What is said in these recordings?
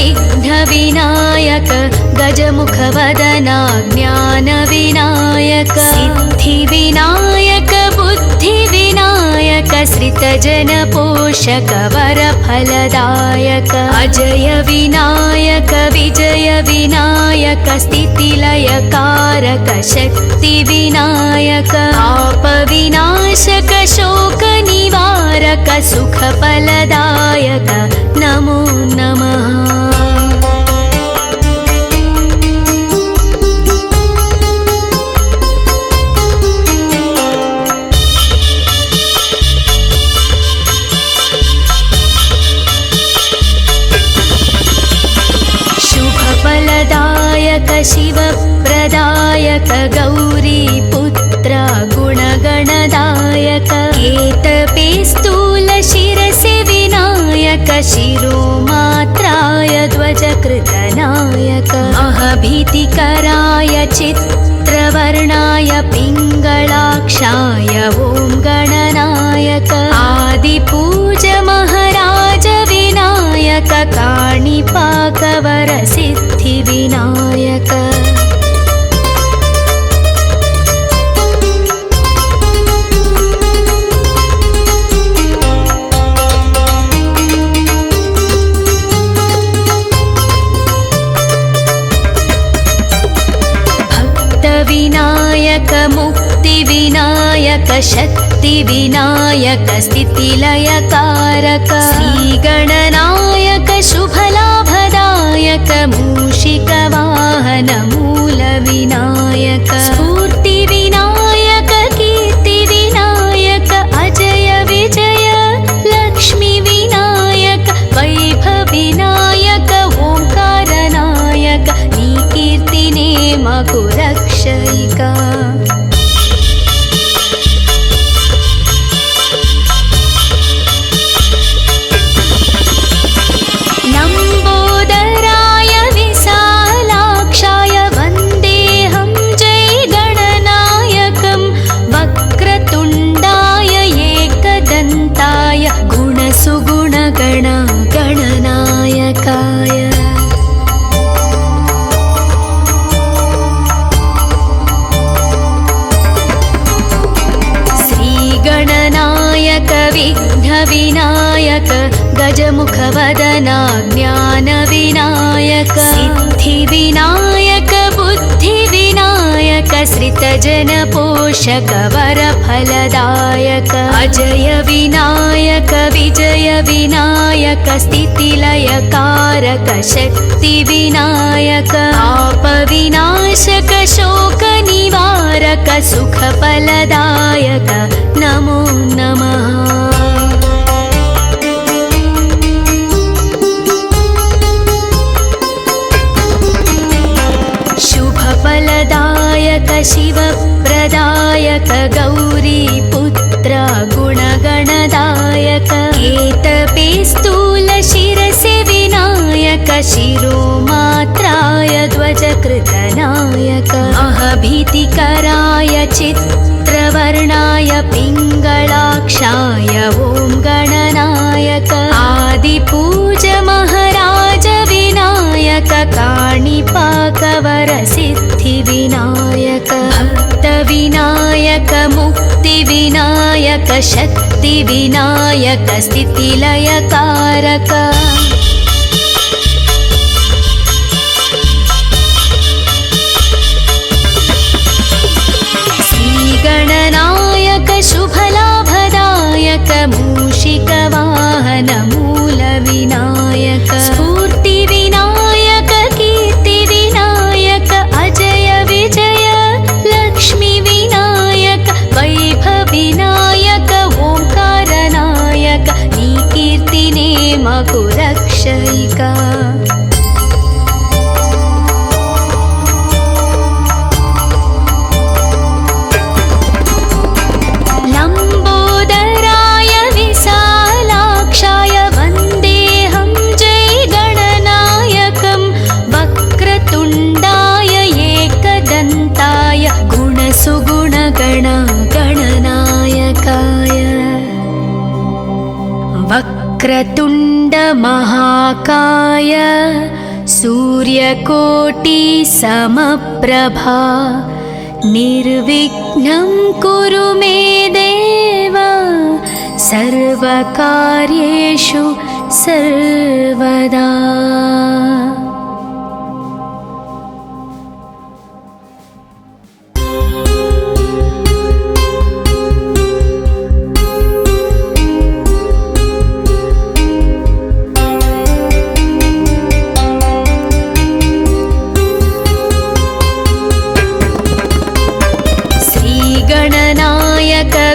विघ्नविनायक गजमुखवदना ज्ञानविनायक सिद्धिविनायक बुद्धिविनायक श्रितजनपोषक वरफलदायक अजय विनायक विजय विनायक स्थितिलयकारक शक्तिविनायक पापविनाशक शोकनिवारक सुखफलदायक नमो नमः। शुभफलदायक शिवप्रदायक गौरीपुत्र गुणगणदायक केतपे स्थूलशिरसि विनायक शिरोमात्राय ध्वजकृतनायक अहभीतिकराय चित्रवर्णाय पिङ्गलाक्षाय ॐ गणनायक आदिपूज महाराज विनायक काणिपाकवर सिद्धिविनायक विनायक मुक्तिविनायक शक्तिविनायक स्थितिलयकारक श्रीगणनायक शुभलाभदायक मूषिकवाहन मूलविनायक स्फूर्तिविनायक कीर्तिविनायक अजय विजय लक्ष्मीविनायक वैभवविनायक ओंकारनायक नी कीर्तिने मकुरक्षयिका लम्बोदराय विशालाक्षाय वन्देऽहं जयगणनायकं वक्रतुण्डाय एकदन्ताय गुणसुगुणगण गणनायकाय विघ्नविनायक गजमुखवदना ज्ञानविनायक सिद्धिविनायक बुद्धिविनायक श्रितजनपोषक वरफलदायक अजय विनायक विजय विनायक स्थितिलयकारक शक्तिविनायक पापविनाशक शोकनिवारक सुखफलदायक नमो नमः। शुभफलदायक शिवप्रदायक गौरीपुत्र गुणगणदायक केतपे स्थूलशिरसि विनायक शिरोमात्राय ध्वजकृतनायक अहभीतिकराय चित्रवर्णाय पिङ्गलाक्षाय ॐ गणनायक आदिपूज महाराज विनायक काणिपाकवर सिद्धिविनायक भक्तविनायक मुक्तिविनायक शक्तिविनायक स्थितिलयकारक श्रीगणनायक शुभलाभदायक मूषिकवाहन मूलविनायक स्फूर्तिविनायक कीर्तिविनायक अजय विजय लक्ष्मीविनायक वैभवविनायक ओंकारनायक नी कीर्तिने मकुरक्षयिका लम्बोदराय विशालाक्षाय वन्देऽहं जयगणनायकं वक्रतुण्डाय एकदन्ताय गुणसुगुणगण गणनायकाय वक्रतुण्ड महाकाय सूर्यकोटि समप्रभा निर्विघ्नं कुरु मे देव सर्वकार्येषु सर्वदा।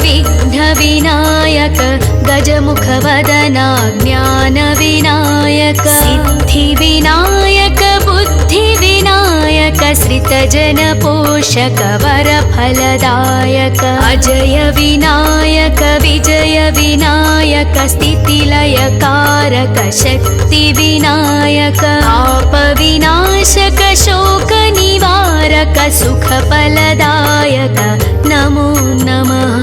विघ्नविनायक गजमुखवदना ज्ञानविनायक सिद्धिविनायक बुद्धिविनायक श्रितजनपोषक वरफलदायक अजय विनायक विजय विनायक स्थितिलयकारक शक्तिविनायक पापविनाशक शोकनिवारक सुखफलदायक नमो नमः।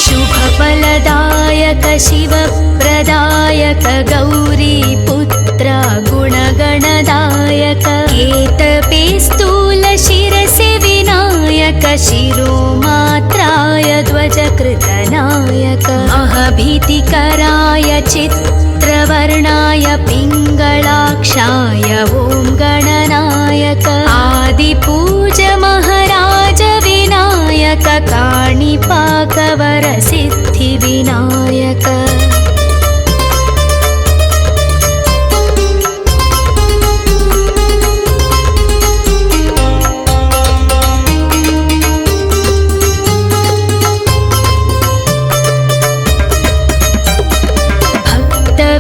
शुभफलदायक शिवप्रदायक गौरीपुत्र गुणगणदायक केतपे स्थूलशिरसि विनायक शिरोमात्राय ध्वजकृतनायक महभीतिकराय चित्रवर्णाय पिङ्गलाक्षाय ॐ गणनायक आदिपूज महाराज विनायक काणिपाकवर सिद्धिविनायक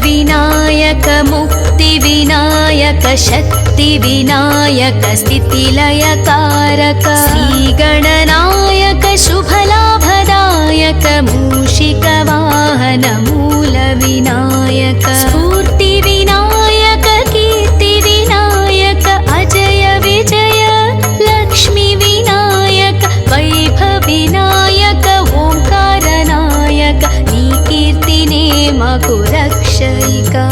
विनायक मुक्तिविनायक शक्तिविनायक स्थितिलयकारक श्रीगणनायक शुभलाभदायक मूषिकवाहन मूलविनायक स्फूर्तिविनायक कीर्तिविनायक अजय विजय लक्ष्मीविनायक वैभविनायक ओंकारनायक नी कीर्तिने मकुरक्षयिका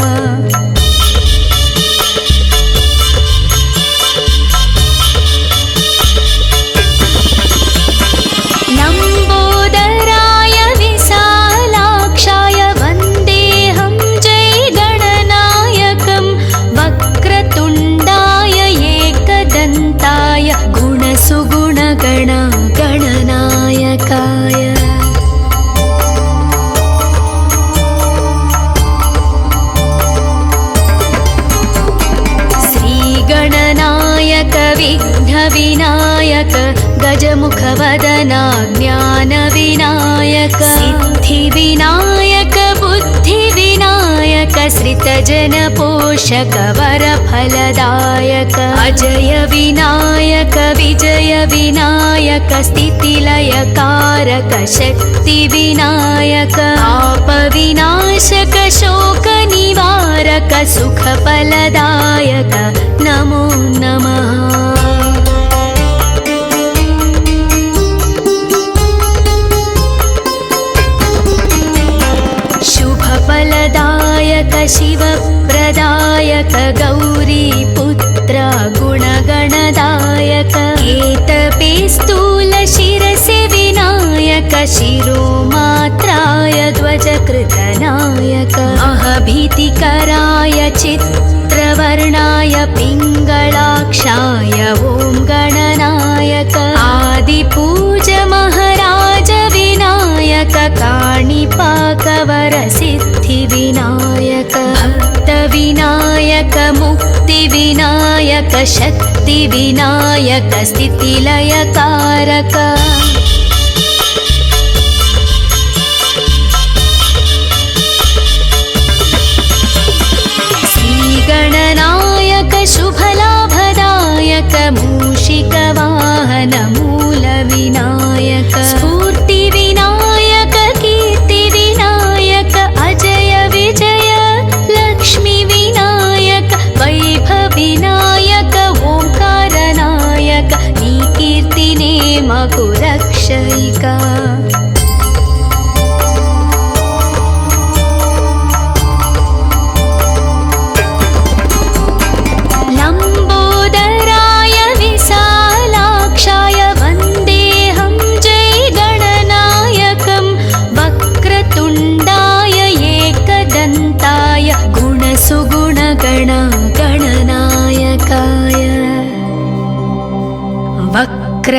लम्बोदराय विशालाक्षाय वन्देऽहं जयगणनायकं वक्रतुण्डाय एकदन्ताय गुणसुगुणगण गणनायकाय विघ्नविनायक गजमुखवदना ज्ञानविनायक सिद्धिविनायक बुद्धिविनायक श्रितजनपोषक वरफलदायक अजय विनायक विजय विनायक स्थितिलयकारक शक्तिविनायक पापविनाशक शोकनिवारक सुखफलदायक नमो नमः। शुभफलदायक शिवप्रदायक गौरीपुत्र गुणगणदायक केतपे स्थूलशिरसि विनायक शिरोमात्राय ध्वजकृतनायक महभीतिकराय चित्रवर्णाय पिङ्गलाक्षाय ॐ गणनायक आदिपूज महाराज विनायक काणिपाकवर सिद्धिविनायक भक्तविनायक मुक्तिविनायक शक्तिविनायक स्थितिलयकारक श्रीगणनायक शुभलाभदायक मूषिकवाहन मूलविनायक स्फूर्तिविनायक कीर्तिविनायक अजय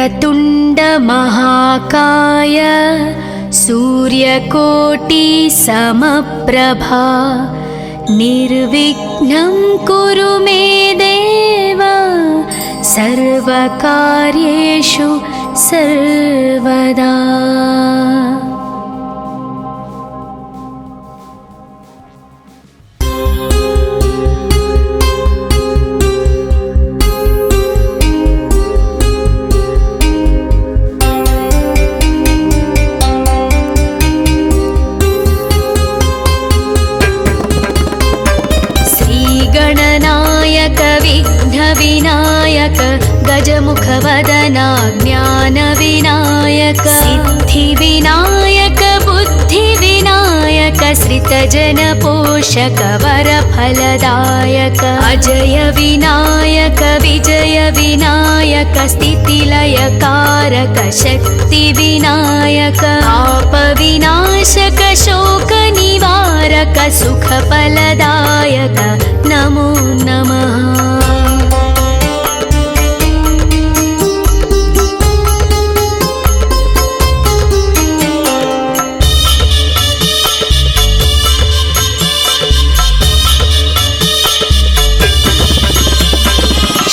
वक्रतुण्ड महाकाय सूर्यकोटि समप्रभा निर्विघ्नं कुरु मे देव सर्वकार्येषु सर्वदा। गणनायक विघ्नविनायक गजमुखवदना ज्ञानविनायक सिद्धिविनायक बुद्धिविनायक श्रितजनपोषक वरफलदायक अजय विनायक विजय विनायक स्थितिलयकारक शक्तिविनायक पापविनाशक शोकनिवारक सुखफलदायक नमो नमः।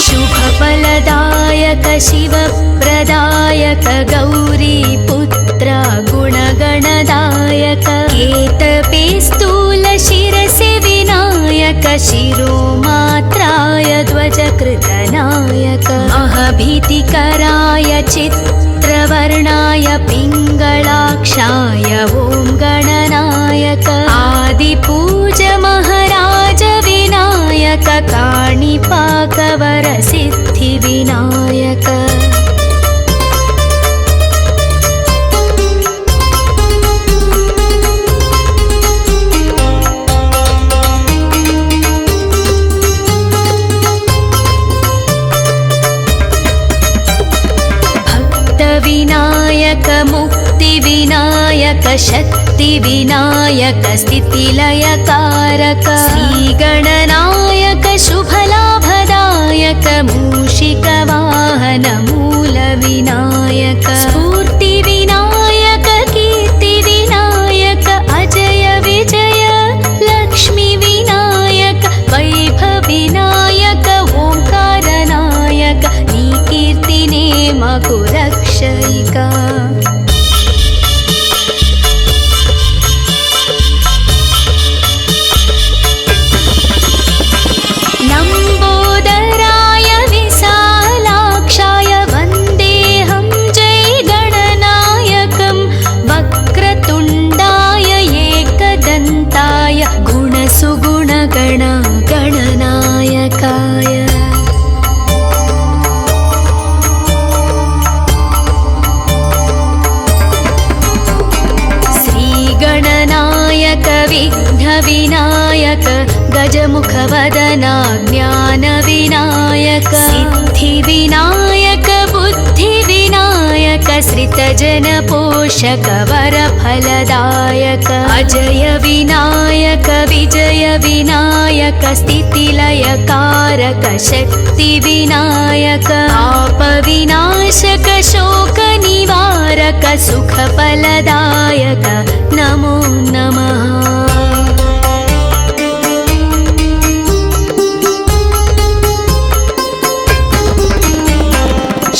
शुभफलदायक शिवप्रदायक गौरीपुत्र गुणगणदायक केतपेस्तूल शिरसि विनायक शिरोमात्राय ध्वजकृतनायक अहभीतिकराय चित्रवर्णाय पिङ्गलाक्षाय ॐ गणनायक आदिपूज महाराज विनायक काणिपाकवर सिद्धिविनायक विनायक मुक्तिविनायक शक्तिविनायक स्थितिलयकारक श्रीगणनायक शुभलाभदायक मूषिकवाहन मूलविनायक स्फूर्तिविनायक कीर्तिविनायक अजय विजय लक्ष्मीविनायक वैभविनायक ओंकारनायक नीकीर्तिने मकुरक्षयिका लम्बोदराय विशालाक्षाय वन्देऽहं जय गणनायकं वक्रतुण्डाय एकदन्ताय गुणसुगुणगण गणनायकाय गणनायक विघ्नविनायक गजमुखवदना ज्ञानविनायक सिद्धिविनायक बुद्धिविनायक श्रितजनपोषक वरफलदायक अजय विनायक विजय विनायक स्थितिलयकारक शक्तिविनायक पापविनाशक शोकनिवारक सुखफलदायक नमो नमः।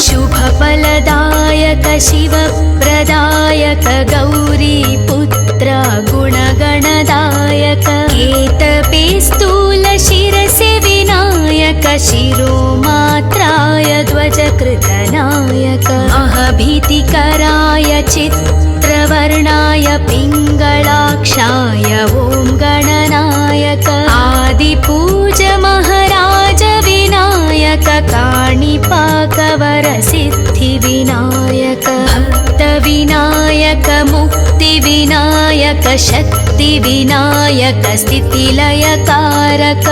शुभफलदायक शिवप्रदायक गौरीपुत्र गुणगणदायक केतपेस्तूल शिरसि विनायक शिरोमात्राय ध्वजकृतनायक अहभीतिकराय चित्रवर्णाय पिङ्गलाक्षाय ॐ गणनायक आदिपूज महाराज विनायक काणिपाकवर सिद्धिविनायक भक्तविनायक मुक्तिविनायक शक्तिविनायक स्थितिलयकारक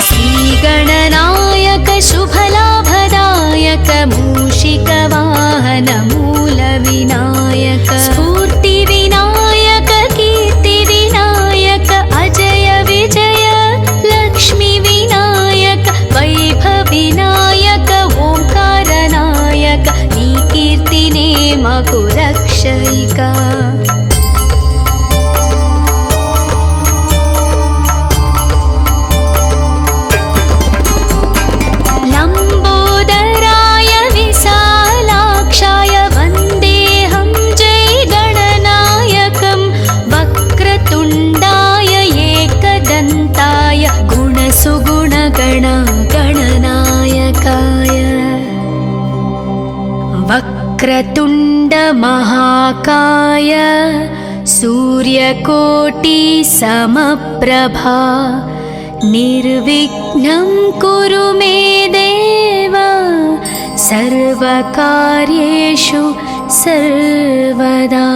श्रीगणनायक शुभलाभदायक मूषिकवाहन मूलविनायक स्फूर्तिविनायक कीर्तिविनायक अजय विजय మాకు రక్షయిక. లంబోదరాయ విశాలాక్షాయ వందేహం జై గణనాయకం వక్రతుండాయ ఏకదంతాయ గుణసుగుణగణ గణనాయకాయ. వక్రతుండ మహాకాయ సూర్యకోటి సమప్రభా నిర్విఘ్నం కురు మే దేవ సర్వకార్యేషు సర్వదా.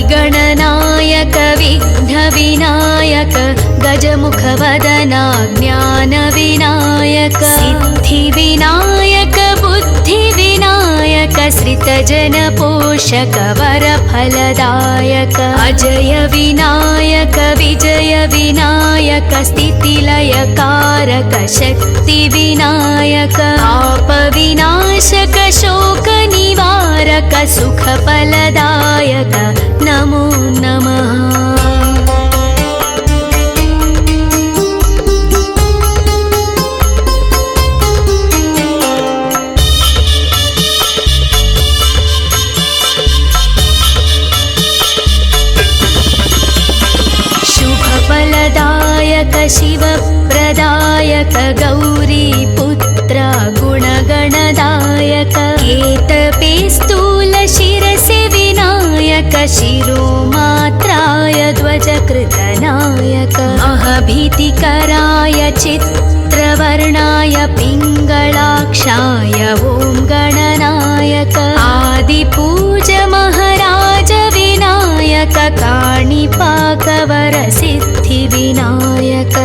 गणनायक विघ्न विनायक गजमुख वदना ज्ञान विनायक सिद्धि विनायक बुद्धि विनायक श्रितजन पोषक वर फलदायक अजय विनायक विजय विनायक स्थितिलय कारक शक्ति विनायक पाप विनाशक शोक निवारक सुख फलदायक नमो नमः. शुभफलदायक शिवप्रदायक गौरी पुत्र गुणगणदायक केतपे स्थूल शिरसे विनायक शिरोमात्राय ध्वजकृतनायक महभीतिकराय चित्रवर्णाय पिङ्गलाक्षाय ॐ गणनायक आदिपूज महाराज विनायक काणिपाकवर सिद्धि विनायक.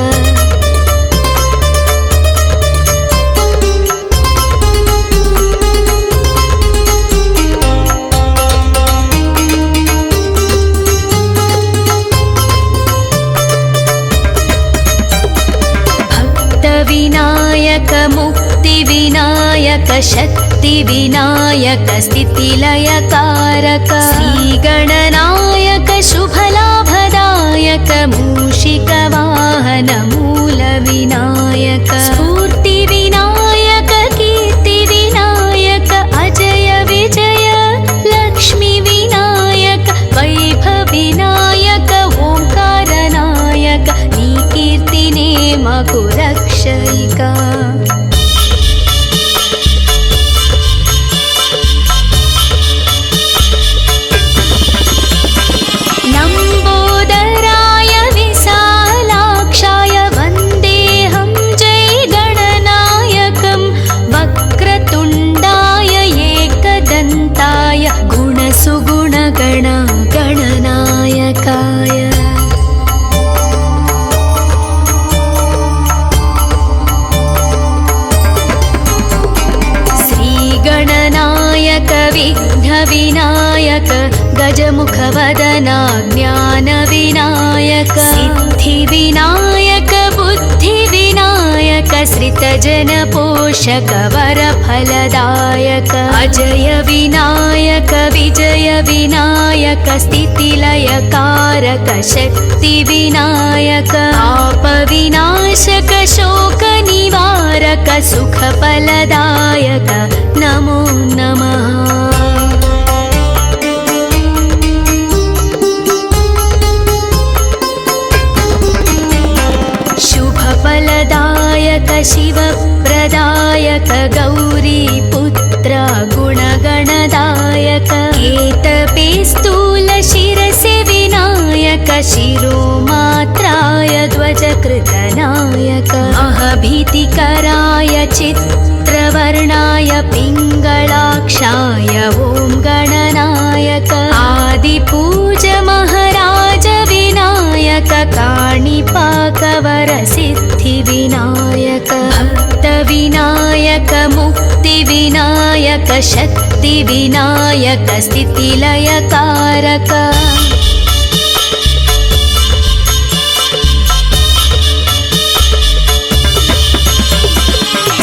विनायक मुक्ति विनायक शक्ति विनायक स्थितिलय कारक श्री गणनायक शुभलाभदायक मूषिक वाहन मूल विनायक स्फूर्ति विनायक कीर्ति विनायक अजय विजय लक्ष्मी विनायक वैभव विनायक ओंकार नायक नी कीर्तिने माकु रक्षयिका. लंबोदराय विशालाक्षाय वन्देहं जय गणनायकं वक्रतुण्डाय एकदन्ताय गुणसुगुणगण गणनायकाय. विघ्न विनायक गजमुख वदना ज्ञान विनायक सिद्धि विनायक बुद्धि विनायक श्रितजन पोषक वर फलदायक अजय विनायक विजय विनायक स्थितिलय कारक शक्ति विनायक पाप विनाशक शोक निवारक सुख फलदायक नमो नमः. शुभफलदायक शिवप्रदायक गौरी पुत्र गुणगणदायक केतपे स्थूल शिरसे विनायक शिरोमात्राय ध्वजकृतनायक महभीतिकराय चित्रवर्णाय पिङ्गलाक्षाय ॐ गणनायक आदिपूज महाराज विनायक काणिपाकवरसिद्धिविनायक भक्तविनायक मुक्तिविनायक शक्तिविनायक स्थितिलयकारक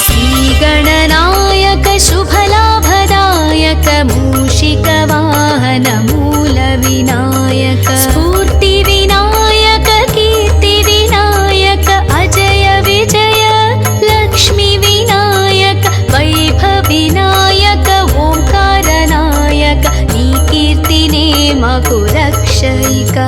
श्रीगणनायक शुभलाभदायक मूषिकवाहन मूलविनायक स्फूर्तिविनायक कीर्तिविनायक अजय विजय लक्ष्मीविनायक वैभवविनायक ओंकारनायक नी कीर्तिने मगु रक्षयिका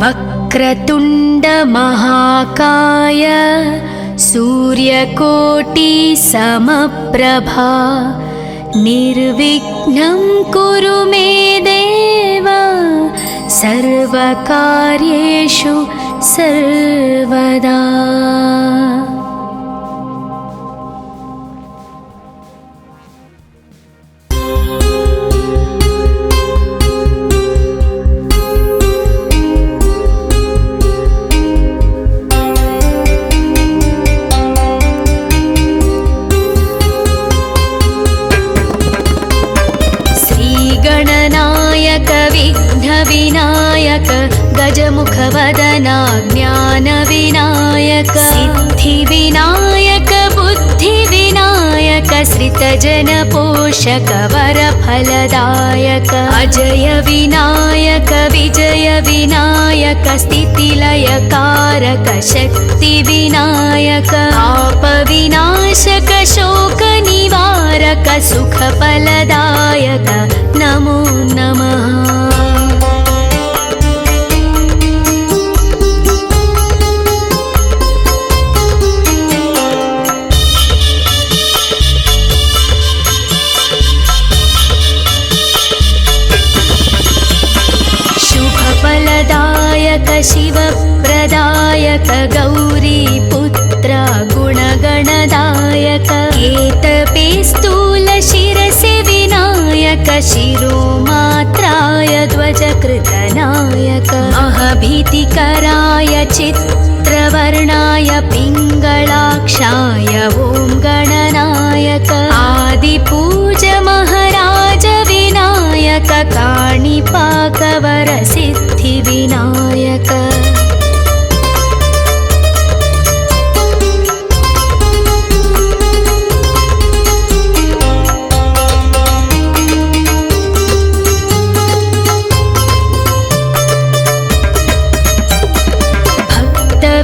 वक्रतुण्ड महाकाय सूर्यकोटि समप्रभा निर्विघ्नं कुरु मे देव सर्वकार्येषु सर्वदा। विघ्नविनायक गजमुखवदना ज्ञानविनायक सिद्धिविनायक बुद्धिविनायक श्रितजनपोषक वरफलदायक अजय विनायक विजय विनायक स्थितिलयकारक शक्तिविनायक आपविनाशक शोकनिवारक सुखफलदायक नमो नमः। शुभफलदायक शिवप्रदायक गौरीपुत्र गुणगणदायक केतपे शिरसे विनायक शिरोमात्राय ध्वजकृतनायक महभीतिकराय चित्रवर्णाय पिङ्गलाक्षाय ॐ गणनायक आदिपूज महाराज विनायक काणिपाकवरसिद्धिविनायक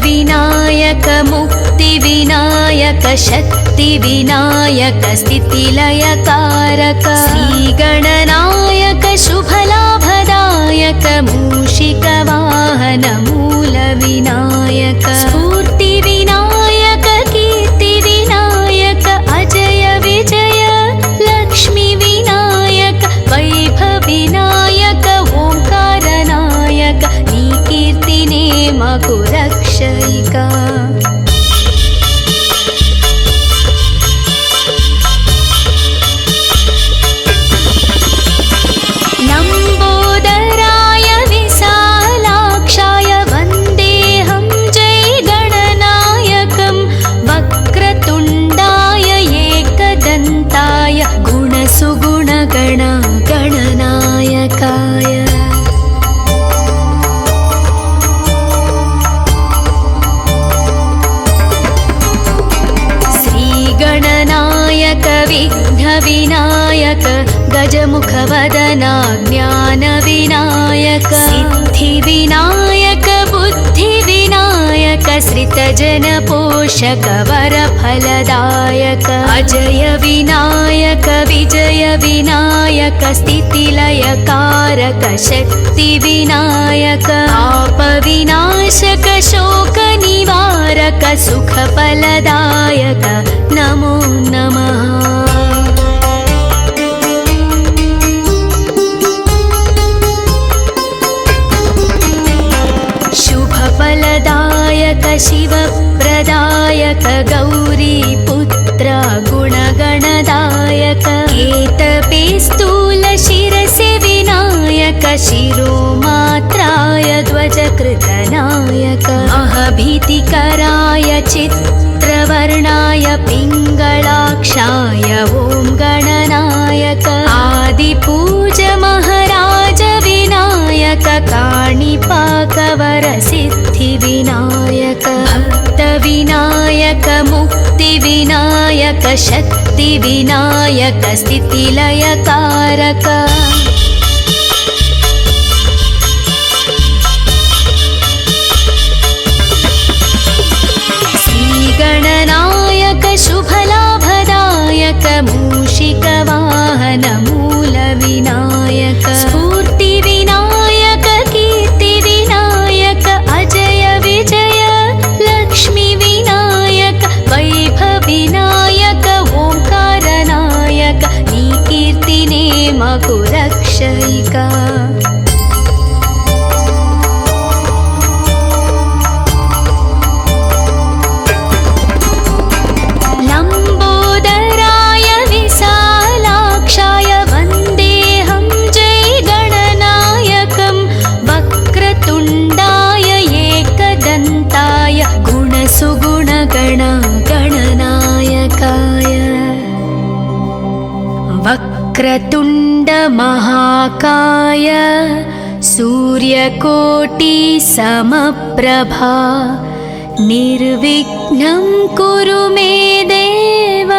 विनायक मुक्तिविनायक शक्तिविनायक स्थितिलयकारक श्रीगणनायक शुभलाभदायक मूषिकवाहन मूलविनायक स्फूर्तिविनायक कीर्तिविनायक अजय विजय लक्ष्मीविनायक वैभवविनायक ओंकारनायक नी कीर्तिने मगु रक्षयिका लम्बोदराय विशालाक्षाय वन्देऽहं जयगणनायकं वक्रतुण्डाय एकदन्ताय गुणसुगुणगण गणनायकाय विघ्नविनायक गजमुखवदना ज्ञानविनायक सिद्धिविनायक बुद्धिविनायक श्रितजनपोषक वरफलदायक अजय विनायक विजय विनायक स्थितिलयकारक शक्तिविनायक आपविनाशक शोकनिवारक कारक सुखफलदायक नमो नमः। शुभफलदायक शिवप्रदायक गौरीपुत्र गुणगणदायक केतपे स्थूलशिरसि विनायक शिरोमात्राय ध्वजकृतनायक महभीतिकराय चित्रवर्णाय पिङ्गलाक्षाय ॐ गणनायक आदिपूज महाराज विनायक काणिपाकवरसिद्धिविनायक भक्तविनायक मुक्तिविनायक शक्तिविनायक स्थितिलयकारक श्रीगणनायक शुभलाभदायक मूषिकवाहन मूलविनायक स्फूर्तिविनायक कीर्तिविनायक अजय विजय लक्ष्मीविनायक वैभविनायक ओंकारनायक कीर्तिने मकुरक्षयिका गणनायकाय वक्रतुण्ड महाकाय सूर्यकोटि समप्रभा निर्विघ्नं कुरु मे देव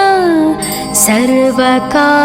सर्वकार्येषु